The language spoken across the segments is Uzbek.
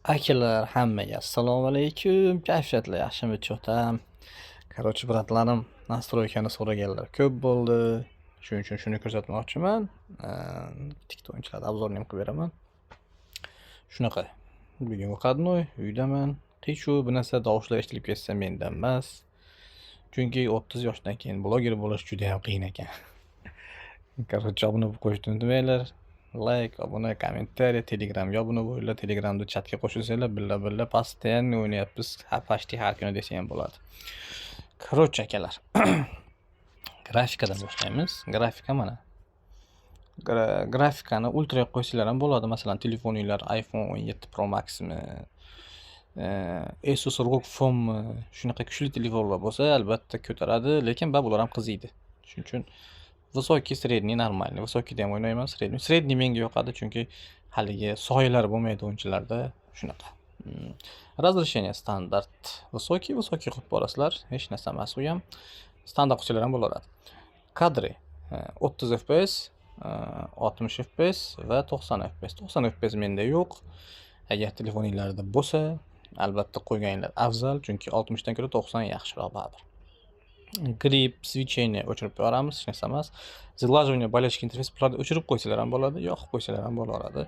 Akalar hammaga assalomu alaykum. Kayfiyatlar yaxshimi cho'tam? Короче, bratlarim, nastroykani so'raganlar ko'p bo'ldi. Shuning uchun shuni ko'rsatmoqchiman. TikTok o'yinchilarni obzorini ham qilib beraman. Shunaqa. Bugun выходной, uydaman. Qiyshuv bir narsa tovushlar eshitilib ketsa mendan emas. Chunki 30 yoshdan keyin bloger bo'lish juda ham qiyin ekan. Короче, obuna bo'lib qo'yishni unutmanglar. Like, obuna, kommentariy, Telegramga obuna bo'linglar. Telegramda chatga qo'shilsanglar, billa постоянно o'ynayapmiz. Почти har kuni desa ham bo'ladi. Короче, akalar. Grafikadan boshlaymiz. Grafika mana. Grafikani ultra qo'ysanglar ham bo'ladi. Masalan, telefoninglar iPhone 17 Pro Maxmi, Asus ROG Phone shunaqa kuchli telefonlar bo'lsa, albatta ko'taradi, lekin bular ham qiziydi. Shuning uchun высокий, средний, нормальный. Высокий ham o'ynayman, средний. Средний menga yoqadi, chunki haligi soyalar bo'lmaydi o'yinchilarda, shunaqa. Разрешение standart. Высокий qilib borasizlar, hech narsa emas u ham. Standart qilsalar ham bo'laveradi. Kadri 30 fps, 60 fps va 90 fps. 90 fps menda yo'q. Agar telefoningizda bo'lsa, albatta qo'yganinglar afzal, chunki 60 dan ko'ra 90 yaxshiroq baribir. Grip, switchение o'chirib qo'yamiz, hech narsa emas. Сглаживание, болячки interfeysi bularni o'chirib qo'ysalar ham bo'ladi, yoqib qo'ysalar ham bo'laveradi.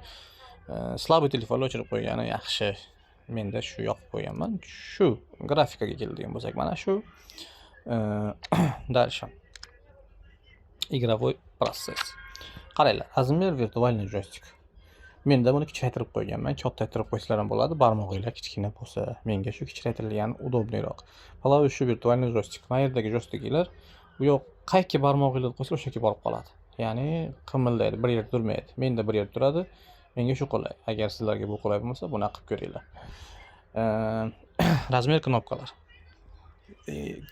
Slabый telefonlar o'chirib qo'ygani yaxshi. Menda shu yoqib qo'yganman. Shu grafikaga keladigan bo'lsak, mana shu. Дальше. Игровой процесс. Qaranglar, razmer virtualniy joystik. Menda buni kichraytirib qo'yganman. Kattaytirib qo'ysalar ham bo'ladi. Barmog'inglar kichkina bo'lsa, menga shu kichraytirilgani udobniyroq. Halovi shu virtualniy joystik. Mana yerdagi joystiklar bu yoq qayerga barmog'inglarni qo'ysa o'sha yerga borib qoladi. Ya'ni qimillaydi, bir yerda turmaydi. Menda bir yerda turadi. Menga shu qulay. Agar sizlarga bu qulay bo'lmasa, buni qilib ko'ringlar. Razmer knopkalar.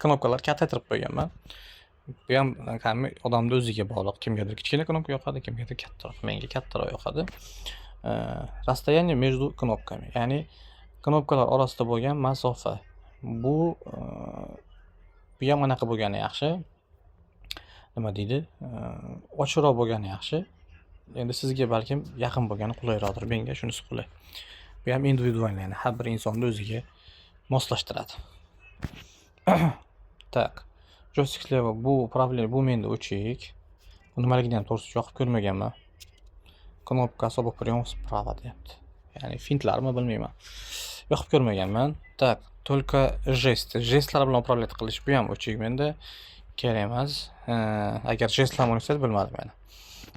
Knopkalar kattaytirib qo'yganman. Bu ham odamning o'ziga bog'liq. Kimgadir kichkina knopka yoqadi, kimgadir kattaroq. Menga kattaroq yoqadi. Расстояние между кнопками. Ya'ni knopkalar orasida bo'lgan masofa. Bu ham anaqa bo'lgani yaxshi. Nima deydi? Ochiqroq bo'lgani yaxshi. Endi sizga balkim yaqin bo'lgani qulayroqdir. Menga shunisi qulay. Bu ham individual, ya'ni har bir insonni o'ziga moslashtiradi. Tak. Joystiklar bu upravlение bu menda o'chik. Bu nimaligini ham to'g'risi yoqib ko'rmaganman. Knopka особо прием справа deyapti. Ya'ni fintlarmi bilmayman. Yoqib ko'rmaganman. Tak, только jestlar bilan upravлять qilish bu ham o'chik menda. Kerak emas. Agar jestlar bo'lsa bilmadim men.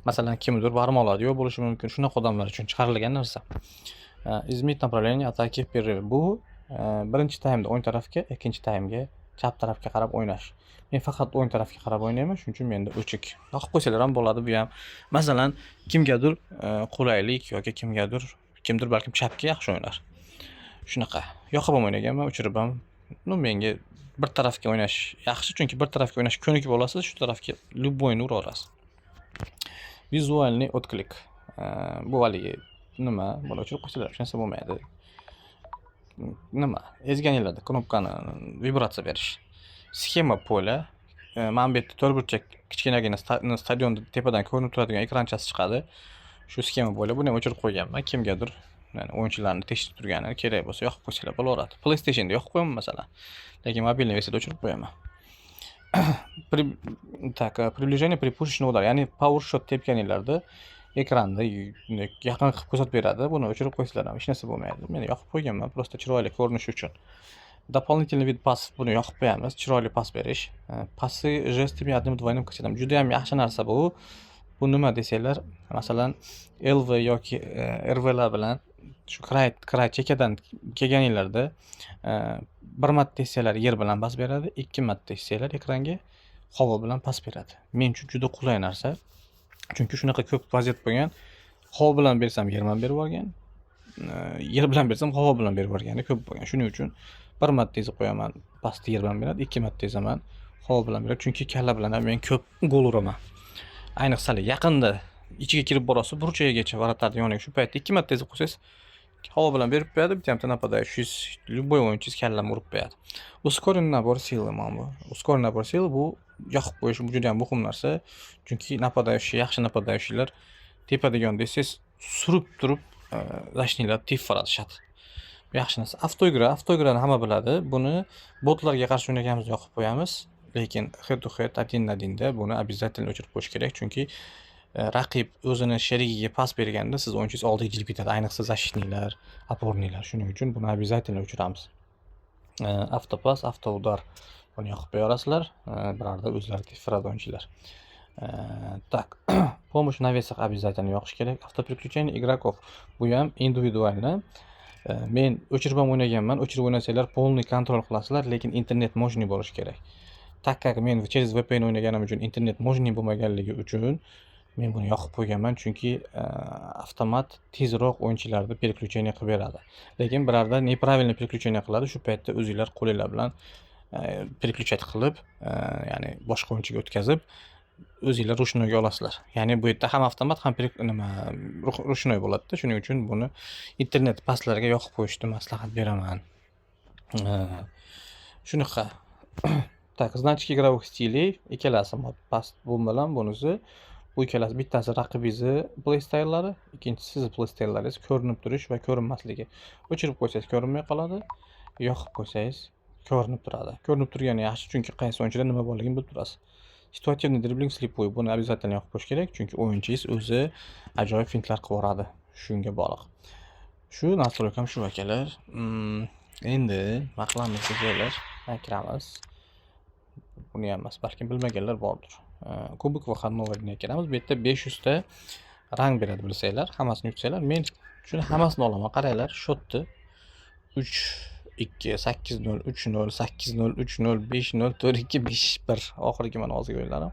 Masalan, kimdir barmoqlari yo'q bo'lishi mumkin. Shunaqa odamlar uchun chiqarilgan narsa. Изменить направление атаки в перерыв. Bu birinchi taymda o'ng tarafga, ikkinchi taymga chap tarafga qarab o'ynash. Men faqat o'ng tarafga qarab o'ynayman, shuning uchun menda o'chik. Yoqib qo'ysalar ham bo'ladi bu ham. Masalan, kimgadir qulaylik yoki kimdir balkim chapga yaxshi o'ynar. Shunaqa. Yoqib ham o'ynaganman, o'chirib ham. Menga bir tarafga o'ynash yaxshi, chunki bir tarafga o'ynash ko'nikib olasiz, shu tarafga любойni uraverasiz. Vizualniy отклик. Bu haligi nima? Buni o'chirib qo'ysalar hech narsa bo'lmaydi. Nima? Ezganinglarda knopkani vibratsiya berish. Sxema pola. Mana bu yerda to'rtburchak kichkinagina stadionda tepadan ko'rinib turadigan ekranchasi chiqadi. Shu sxema pola buni ham o'chirib qo'yganman. Kimgadir, ya'ni o'yinchilarni tekshirib turgani kerak bo'lsa yoqib qo'ysalar bo'laveradi. PlayStationda yoqib qo'yaman masalan. Lekin mobilniy versiyada o'chirib qo'yaman. Так, приближение при пушечном ударе. Ya'ni power shot tepganinglarda ekranda yaqin qilib ko'rsatib beradi. Buni o'chirib qo'ysalar ham hech narsa bo'lmaydi. Men yoqib qo'yganman, просто chiroyli ko'rinishi uchun. Дополнительный вид пас buni yoqib qo'yamiz. Chiroyli pas berish. Pasi jestimi одним двойным касетом. Juda ham yaxshi narsa bu. Bu nima desanglar, masalan, LV yoki RV lar bilan shu qray chekadan kelganinglarda bir marta tegsanglar yer bilan pas beradi, ikki marta tegsanglar ekranga havo bilan pas beradi. Men uchun juda qulay narsa. Chunki shunaqa ko'p vaziyat bo'lgan. Havo bilan bersam yer bilan berib yuborgan. Yer bilan bersam havo bilan berib yuborgani ko'p bo'lgan. Shuning uchun bir marta tezib qo'yaman, pastni yer bilan beradi, ikki marta tezaman, havo bilan beradi. Chunki kalla bilan ham men ko'p gol uraman. Ayniqsa yaqinda ichiga kirib borasiz, burchagigacha varatadi yoniga. Shu paytda ikki marta tezib qo'ysangiz, havo bilan berib qo'yadi, bitta ham нападающий, любой o'yinchi kallam urib qo'yadi. Ускоренный набор силы mana bu. Ускоренный набор силы bu yoqib qo'yish bu juda ham muhim narsa. Chunki нападающий, yaxshi нападающийlar tepada yon desangiz surib turib, zashniylar tep farazishadi. Yaxshi narsa. Avtoigrani hamma biladi. Buni botlarga qarshi o'ynaganimizda yoqib qo'yamiz. Lekin head to head один на одинda buni обязательно o'chirib qo'yish kerak, chunki raqib o'zini sherigiga pas berganda siz o'yinchingiz oldiga jilib ketadi, ayniqsa защитникlar, опорникlar. Shuning uchun buni обязательно o'chiramiz. Avtopas, avtoudar buni yoqib qo'yasizlar. Birorda o'zlari tifrad o'yinchilar. Так, помощь навесах обязательно yoqish kerak. Автопереключение игроков bu ham individualni. Men o'chirib ham o'ynaganman. O'chirib o'ynasanglar полный kontrol qilasizlar, lekin internet mojniy bo'lishi kerak. Tak как men через VPN o'ynaganim uchun internet mojniy bo'lmaganligi uchun men buni yoqib qo'yganman, chunki avtomat tezroq o'yinchilarni переключение qilib beradi. Lekin birorda неправильно переключение qiladi, shu paytda o'zingizlar qo'linglar bilan переключать qilib, ya'ni boshqa o'yinchiga o'tkazib, o'zingizlar rushnoyga olasizlar. Ya'ni bu yerda ham avtomat, ham rushnoy bo'ladi-da. Shuning uchun buni internet pastlarga yoqib qo'yishni maslahat beraman. Shunaqa. Так, значки игровых стилей ikkalasi past bu bilan bunisi. Bu ikkalasi, bittasi raqibingizni playstayllari, ikkinchisi sizni playstayillaringiz ko'rinib turish va ko'rinmasligi. O'chirib qo'ysangiz ko'rinmay qoladi, yoqib qo'ysangiz ko'rinib turadi. Ko'rinib turgani yaxshi, chunki qaysi o'yinchida nima borligini bilib turasiz. Situativniy dribling слепой buni обязательно yoqib qo'yish kerak, chunki o'yinchingiz o'zi ajoyib fintlar qilib yoradi. Shunga bog'liq. Shu nastroykam shu akalar. Endi maqlamiz sizlar, kiramiz. Buni ham emas, balki bilmaganlar bordir. Kubok va xannoverga kiramiz. Bu yerda 500 ta rang beradi bilsanglar, hammasini yutsanglar. Men shuni hammasini olaman. Qaranglar, shotni 3-2, 8-0, 3-0, 8-0, 3-0, 5-0, 4-2, 5-1. Oxirgi mana hozirgi o'yinlarim.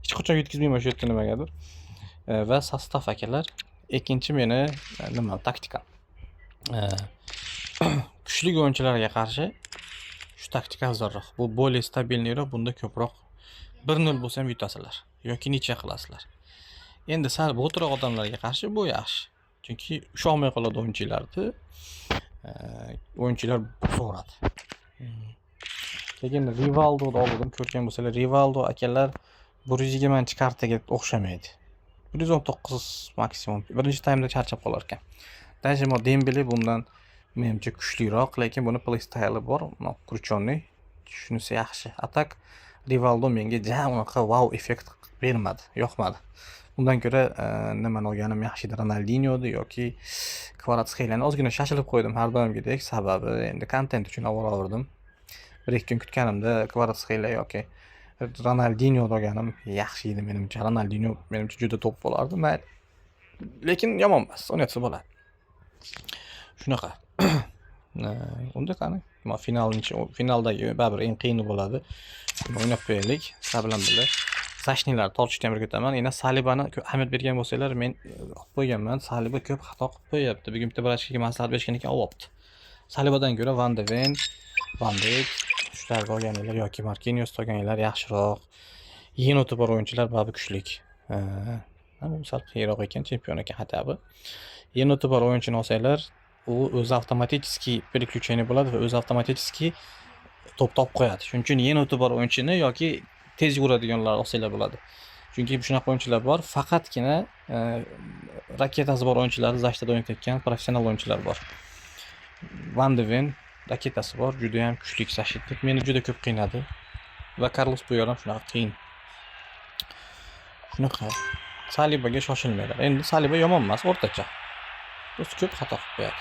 Hech qachon yetkazmayman shu yerda nimagadir. Va sostav akalar. Ikkinchi meni nima taktika. Kuchli o'yinchilarga qarshi shu taktika afzalroq. Bu более stabilniroq, bunda ko'proq 1-0 bo'lsa ham yutasizlar yoki necha qilasizlar. Endi sal bo'troq odamlarga qarshi bu yaxshi. Chunki usholmay qoladi o'yinchilarni. O'yinchilar so'radi. Lekin Rivaldo'ni oldim, ko'rgan bo'lsalar, Rivaldo akalar 120 kartaga o'xshamaydi. 119 maksimum. Birinchi taymda charchab qolar ekan. Dajmo Dembele bundan menimcha kuchliroq, lekin buni playstyle bor, Kruchonniy. Shunisi yaxshi. Atak Rivaldo menga unaqa wow effekt bermadi, yoqmadi. Undan ko'ra nimani olganim yaxshi edi, Ronaldinho'ni yoki Kvaratskheylani ozgina shashilib qo'ydim har doimgidek, sababi endi kontent uchun olaverdim. 1-2 kun kutganimda Kvaratskheyle yoki Ronaldinho'ni olganim yaxshi edi menimcha. Ronaldinho menimcha juda top bo'lardi, lekin yomon emas, o'ynatsa bo'ladi. Shunaqa. Unda qani? Finaldagi baribir eng qiyini bo'ladi. O'ynab qo'yaylik, sizlar bilan birga. Sashnilar tortishni ham o'rgataman. Yana Salibani ahamiyat bergan bo'lsanglar, men olib qo'yganman. Saliba ko'p xato qilib qo'yapti. Bugun bitta vrachga maslahat berishgan ekan, olyapti. Salibadan ko'ra Van de Ven, Van Dijk shularga olganlar yoki Marquinhos olganlar yaxshiroq. Yenoti bor o'yinchilar baribir kuchlik. Bu sal qiyinroq ekan, chempion ekan xatabi. Yenoti bor o'yinchini olsanglar, u o'zi avtomatik переключение bo'ladi va o'zi avtomatik top qo'yadi. Shuning uchun yenoti bor o'yinchini yoki tez yuguradiganlar olsanglar bo'ladi. Chunki shunaqa o'yinchilar bor, faqatgina raketasi bor o'yinchilarni zashtada o'ynayotgan professional o'yinchilar bor. Van de Ven raketasi bor, juda ham kuchli защитник. Meni juda ko'p qiynadi va Carlos Puyol ham shunaqa qiyin. Shunaqa Salibaga shoshilmaylar. Endi Saliba yomon emas, o'rtacha. Biz ko'p xato qilib qo'yadi.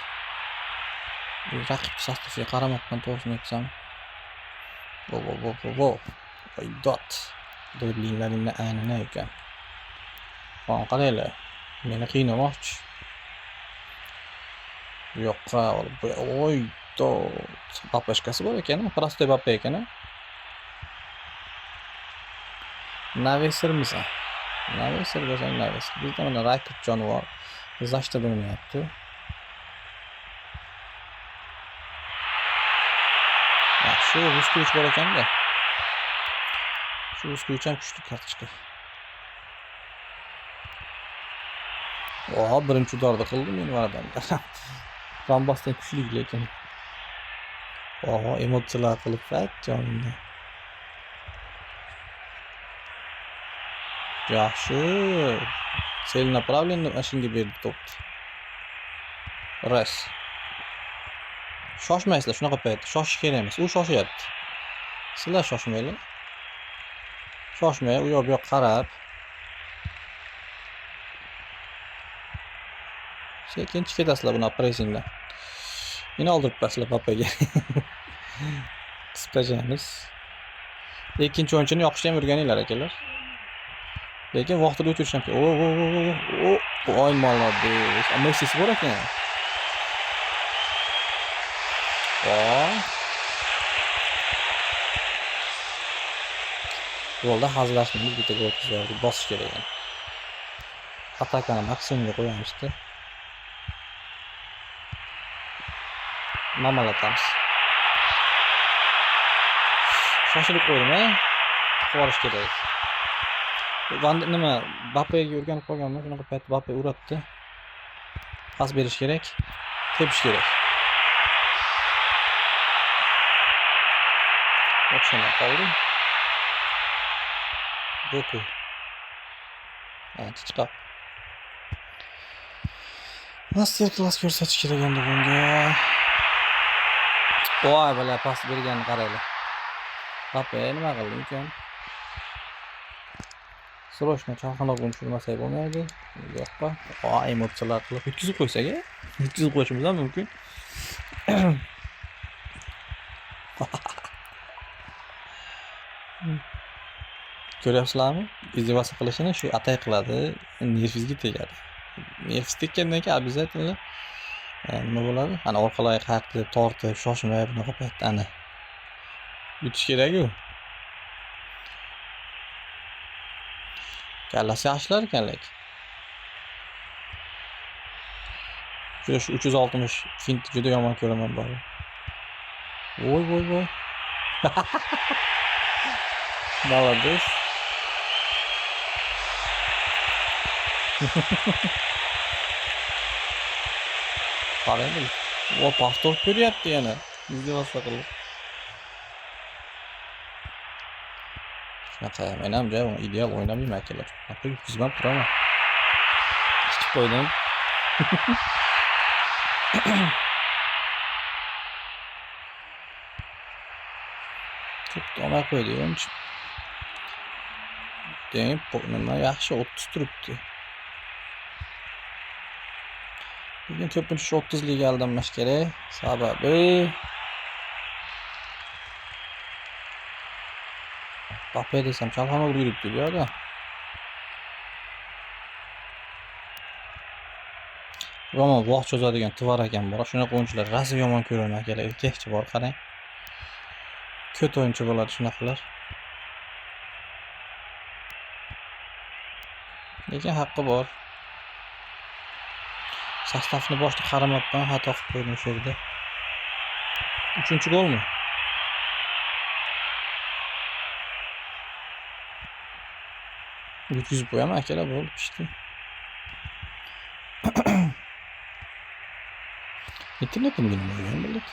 Raqib sostaviga qaramabman, to'g'risini aytsam. Vo. Dot. Driblinglaringni aynini ekan. Qaranglar. Meni qiynamoqchi. Yo'qqa olib qo'y. Dot. Papashkasi bor ekan, prostoy papa ekan. Navesirmisan? Navesir bo'lsang navesir. Bizda mana rakib jonivor zashtada o'ynayapti. Shu Ruskevich bor ekanda. Shu Ruskevich ham kuchli kartochka. Birinchi udarda qildi meni varadan. Rambasdan kuchli lekin. Emotsiyalar qilib jonimda. Yaxshi. Целенаправленно ashunga berdi to'pni. Ras. Shoshmaysizlar shunaqa paytda. Shoshish kerak emas. U shoshyapti. Sizlar shoshmanglar. Shoshmay, u yoq bu yoq qarab. Sekin ketasizlar buni pressingdan. Yana oldirib qo'yasizlar papaga. Qisqachamiz. Ikkinchi o'yinchini yoqishni ham o'rganinglar akalar. Lekin vaqtida o'tirish ham. Oy молодец. Messisi bor ekan. Yo'lda hazillashmaymiz, bitta gol tuzardik, bosish kerak ekan. Atakani maksimumga qo'yamizda. Mamalatamiz. Shoshilib qo'ydim, quvorish kerak. Nima, Bapega o'rganib qolganman, shunaqa payt Bape uratdi. Pas berish kerak, tepish kerak. O'xshama qoldi. Doku. Chiqib. Master class ko'rsatish kerak endi bunga. Voy, bala pas berganini qaranglar. Bape nima qildi ekan? Srochno chalqanoq tushirmasak bo'lmaydi. Yo'qqa. Emotsiyalar qilib yetkazib qo'ysak-a? Yetkazib qo'yishimiz ham mumkin. Ko'ryapsizlarmi? Izdevasi qilishini shu atay qiladi, nervingizga tegadi. Nervingiz tekkandan keyin обязательно nima bo'ladi? Ana orqalarga qaytib, tortib, shoshmay bunaqa paytda ana yutish kerak-ku. Kallasi yaxshilar ekan lekin. Juda shu 360 fint juda yomon ko'raman bari. Voy. Молодец. Qarang, o pastor ko'ryapti yana. Izdevasi qilib. Shunaqa men ham joy ideal o'ynamayman akalar. Hatto yutqizmab turaman. Chiqib qo'ydim. To'xtamay qo'ydi o'yinchi. Tempo nima yaxshi 30 turibdi. Bugun ko'pincha 30 liga aldanmash kerak. Sababi Bape desam chalqanoq yuribdi bu yerda. Yomon vaqt cho'zadigan Tvar ekan bor. Shunaqa o'yinchilar rasm yomon ko'raman akalar. Erkakchi bor, qarang. Ko't o'yinchi bo'ladi shunaqalar. Lekin haqqi bor. Sastavni boshda qaramabman, xato qilib qo'ydim o'sha yerda. 3-golmi? Yutkazib qo'yaman akalar, bo'ldi, pishdi. Internetimga nima bo'lgan millat?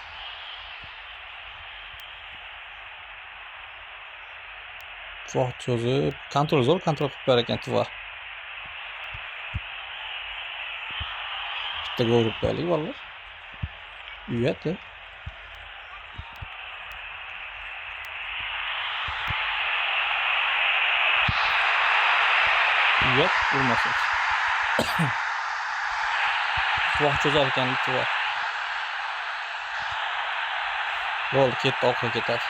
Vaqt cho'zib, kontrol qilib berar ekan Tvar. Bitta gol urib qo'yaylik vallar. Uyatda. Uyat bo'lmasa. Vaqt cho'zar ekan Tvar. Gol ketdi, orqaga ketadi.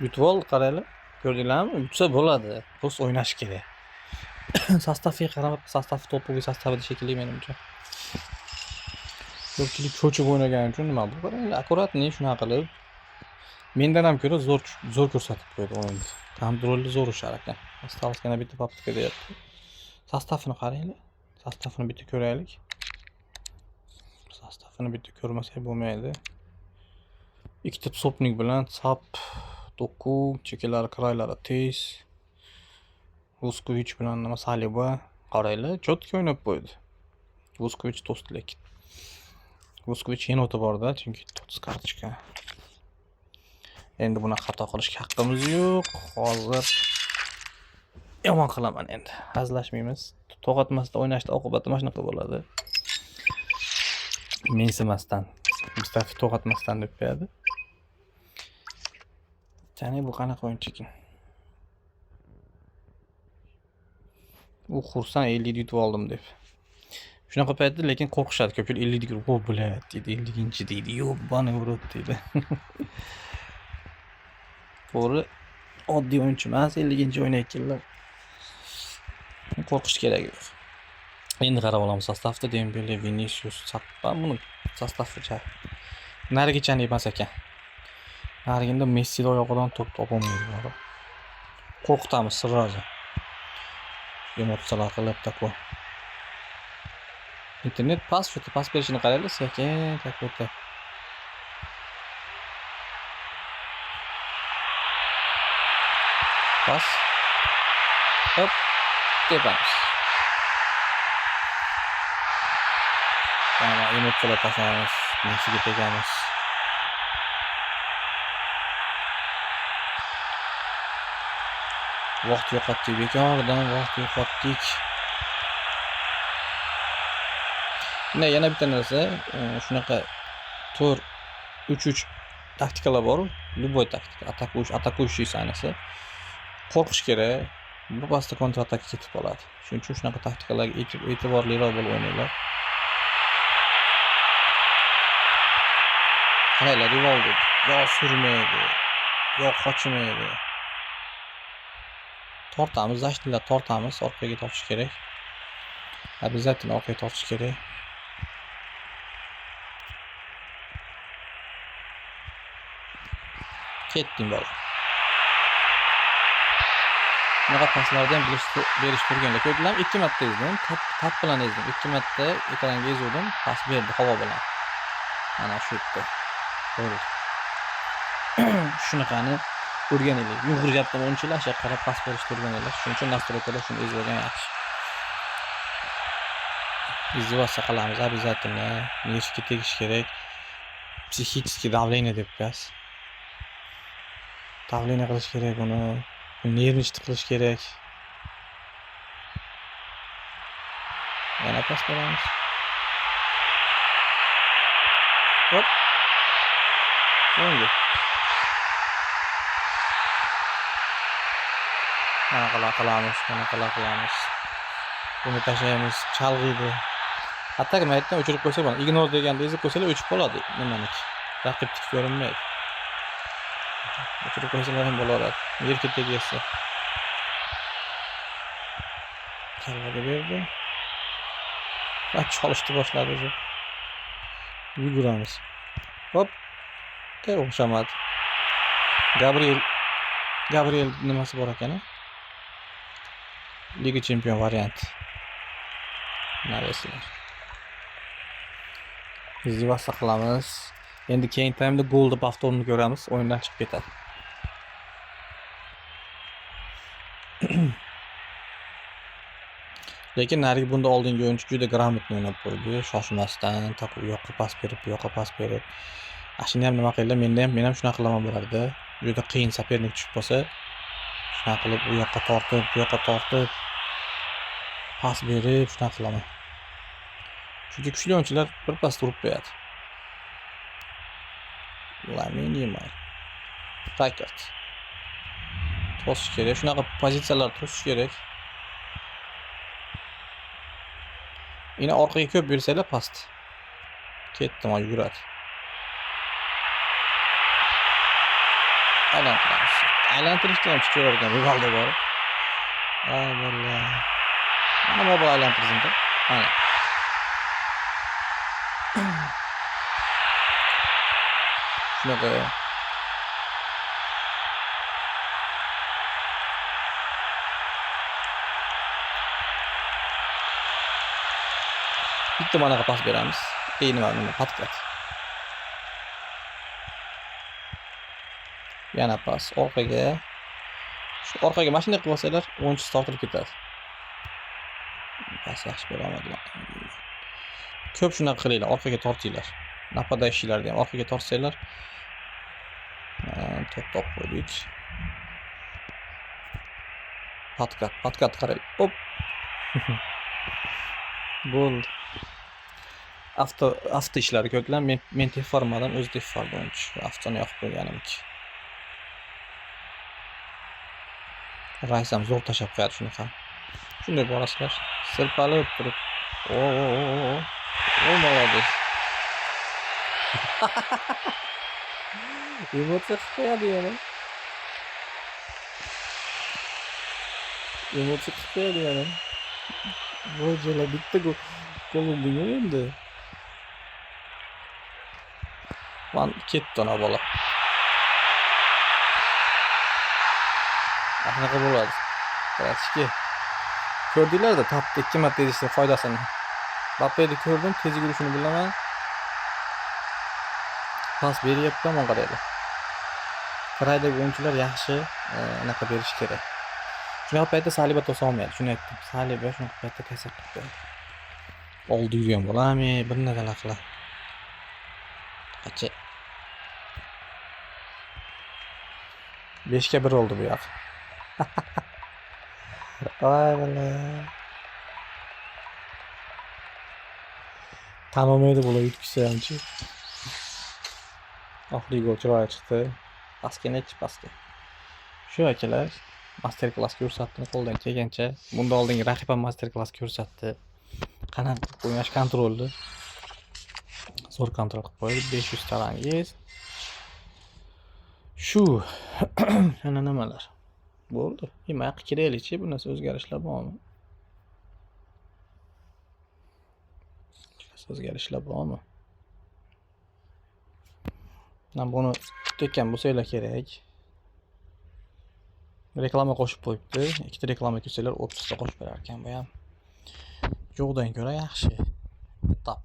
Yutib oldi, qaranglar. Ko'rdinglarmi? Yutsa bo'ladi. To's o'ynash kerak. Sastavga qarab, sastav to'pga sastavida shekilli menimcha. Ko'pchilik cho'chib o'ynagan uchun nima bu? Qaranglar, akkuratni shunaqa qilib mendan ham ko'ra zo'r ko'rsatib qo'ydi o'yinni. Kontrolli zo'r ishlar ekan. Осталось-gina bitta papka deyapti. Sastavni qaranglar. Sastavni bitta ko'raylik. Sastavni bitta ko'rmasak bo'lmaydi. Ikkita sopnik bilan sap Doku, chekalari, kraylari tez. Vuskovic bilan nima Saliba, qaranglar, cho'tki o'ynab qo'ydi. Vuskovic to'st lekin. Vuskovic yana o'ta borda, chunki 30 kartochka. Endi buni xato qilishga haqqimiz yo'q. Hozir yomon qilaman endi. Hazillashmaymiz. To'xtatmasdan o'ynashda oqibati mana shunaqa bo'ladi. Mensimasdan, Mustafa to'xtatmasdan deb qo'yadi. Qani bu qanaqa o'yinchi ekan? U xursand 50 yutib oldim deb. Shunaqa paytda lekin qo'rqishadi. Ko'pchilik 50 yutib, "O, biladi" deydi, 50-chi deydi. "Yo'q, bani urib" deydi. To'g'ri, oddiy o'yinchi emas, 50-chi o'ynayotganlar. Qo'rqish kerak yo'q. Endi qarab olamiz sostavda Dembele, Vinicius, Sappan buni sostavcha. Narigichani emas ekan. Narigida Messi oyog'idan to'p topolmaydi. Qo'rqitamiz sirrozi. Emotsiyalar qilib qo'y. Internet pas berishini qaraylik, sekin kakota. Pas. Hop, tepamiz. Mana emotsiyalar tashlaymiz, Messiga tegamiz. Vaqt yo'qotdik, bekordan vaqt yo'qotdik. Yana bitta narsa, shunaqa 4-3-3 taktikalar bor. Любой taktika, atakuющий ayniqsa. Qo'rqish kerak. Bu pastda kontratak ketib qoladi. Shuning uchun shunaqa taktikalarga e'tiborliroq bo'lib o'ynanglar. Qaranglar, Rivaldo yo surmaydi, yo qochmaydi. Tortamiz, zashtinlar tortamiz, orqaga tortish kerak. Обязательно orqaga tortish kerak. Ketding bola. Bunaqa paslardan berish turganlar ko'rdilar. 2 marta ezdim, tap bilan ezdim. 2 marta ekranga ezdim, pas berdi havo bilan. Mana shu yerda. Ko'ring. Shunaqani o'rganaylik. Yug'uryapti o'yinchilar, shu qarab pas berishni o'rganaylik. Shuning uchun nastroykalar shuni ezib olgan yaxshi. Izdivosiya qilamiz, обязательно. Meshga tegish kerak. Psixический давление deb qo'yasiz. Давление qilish kerak buni. Nervni qilish kerak. Yana pas beramiz. Hop. Endi. Mana qilamiz. Buni tashlaymiz, chalg'iydi. Hattoki maytdan o'chirib qo'ysa bo'ladi. Ignore deganda ezib qo'ysalar o'chib qoladi. Nimaniki? Raqib tik ko'rinmaydi. O'chirib qo'ysalar ham bo'laveradi. Yerga tegsa. Chalg'ida berdi. Va chalishni boshladi o'zi. Yuguramiz. Hop. O'xshamadi. Gabriel nimasi bor ekan? Liga chempion variant. Narasilar. Izdivosiya qilamiz. Endi keyingi taymda golni повторni ko'ramiz, o'yindan chiqib ketadi. Lekin narigi bunda oldingi o'yinchi juda gрамотно o'ynab qo'ydi, shoshmasdan, u yoqqa pas berib, bu yoqqa pas berib. Ashini ham nima qildi? Men ham shunaqa qilaman bo'lardi. Juda qiyin sopernik tushib qolsa, shunaqa qilib u yoqqa tortib, bu yoqqa tortib pas berib shunaqa qilaman. Chunki kuchli o'yinchilar bir pasda urib qo'yadi. Lamine Yamal. Rakat. To'sish kerak. Shunaqa pozitsiyalar to'sish kerak. Yana orqaga ko'p bersanglar past. Ketdim, yuguradi. Aylantirishda ham chiqavergan Rivaldo bor. Ay balla. Mana bu aylantirdimda. Mana. Shunaqa. Bitta manaqa pas beramiz. Nima patkat. Yana pas orqaga. Shu orqaga mashina qilib olsalar, o'yinchi tortilib ketadi. Pas yaxshi berolmadilar. Ko'p shunaqa qilinglar, orqaga tortinglar. Napadashchilarni ham orqaga tortsanglar, ham to'p qo'ydik. Patkat qarang. Hop. Bo'ldi. Avto ishlari ko'klar men tep formadan o'zi tep forma o'yinchi. Avtoni yoqib qo'yganimki. Raysam zo'r tashab qo'yadi shuni ham. Shunday borasizlar. Sirpalib turib. O, молодец. Emotsiya qilib qo'yadi yana. Vo'jala bitta gol bo'lding endi. Lan ketdi ona bola. Anaqa bo'ladi. Qarashki. Ko'rdinglar-da, tapda 2 marta edishning foydasini. Bappeni ko'rdim, tez yurishini bilaman. Pas beryapti, men qaraydi. Qiraydagi o'yinchilar yaxshi anaqa berish kerak. Shunaqa paytda Saliba to'sa olmaydi. Shuni aytdim. Saliba shunaqa paytda kasal qilib qo'yadi. Oldi yurgan bolami, bir narsalar qiladi. Qachi. 5ga 1 oldi bu yoq. Voy bola. Tanolmaydi bola yutkisi hamchi. Oxirgi gol chiroyli chiqdi. Paska. Shu akalar master klass ko'rsatdim qo'ldan kelgancha. Bunda oldingi raqib ham master klass ko'rsatdi. Qanot o'ynash kontrolni zo'r kontrol qilib qo'ydi. 500 talangiz. Shu yana nimalar? Bo'ldi. Nima kerakli-chi, bu narsa o'zgarishlar bormi? Mana buni tutgan bo'lsanglar kerak. Reklama qo'shib qo'yibdi. Ikkita reklama ko'rsanglar 30 ta qo'shib berar ekan bu ham. Yo'qdan ko'ra yaxshi. Etap.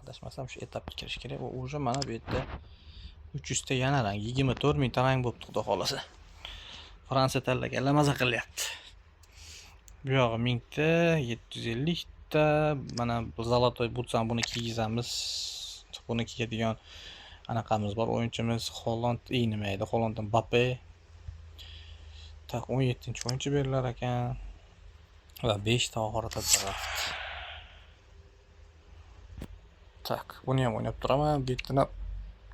Adashmasam shu etapga kirish kerak. Va уже mana bu yerda 300 ta yana rang, 24 ming ta rang bo'libdi, xudo xolasa. Fransiya tanlaganlar maza qilyapti. Bu yog'i 1000 ta, 750 ta, mana zolotoy butsam buni kiygizamiz. Buni kiyadigan anaqamiz bor, o'yinchimiz Holland, nima edi? Hollanddan Mbappe. Tak 17-o'yinchi berilar ekan. Va 5 ta oxirida draft. Tak, buni ham o'ynab turaman. Bu yerda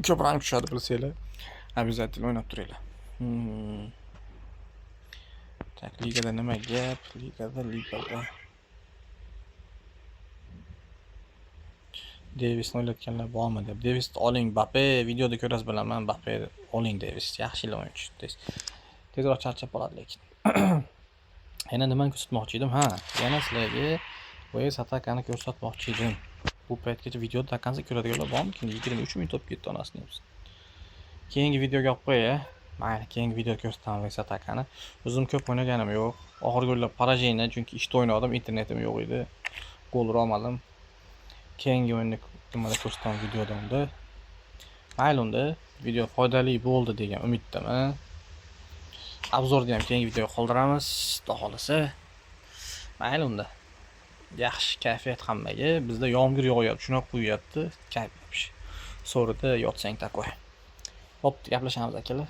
ko'p rang tushadi bilsanglar. Обязательно o'ynab turinglar. Tak, ligada nima gap? Ligada. Davisni o'ylatganlar bormi deb. Davisni oling, Mbappe videoda ko'rasiz bilaman. Mbappe oling Davis, yaxshi o'yinchi. Tezroq charchab qoladi lekin. Yana nimani ko'rsatmoqchi edim? Ha, yana sizlarga Wales atakani ko'rsatmoqchi edim. Bu paytgacha videoda takansa ko'radiganlar bormi? 23 ming top ketdi onasini ham. Keyingi videoga olib qo'yay. Mayli, keyingi videoda ko'rsataman Wales atakani. O'zim ko'p o'ynaganim yo'q. Oxirgi o'yinlar parajayna, chunki ishda o'ynadim, internetim yo'q edi. Gol ura olmadim. Keyingi o'yinni nimada ko'rsataman videoda unda. Mayli unda video foydali bo'ldi degan umiddaman. Obzorni ham keyingi videoga qoldiramiz, xudo xolasa. Mayli unda. Yaxshi kayfiyat hammaga. Bizda yomg'ir yog'yapti, shuna quyapti. Kayf. So'rida yotsang takoy. Hop, gaplashamiz akalar.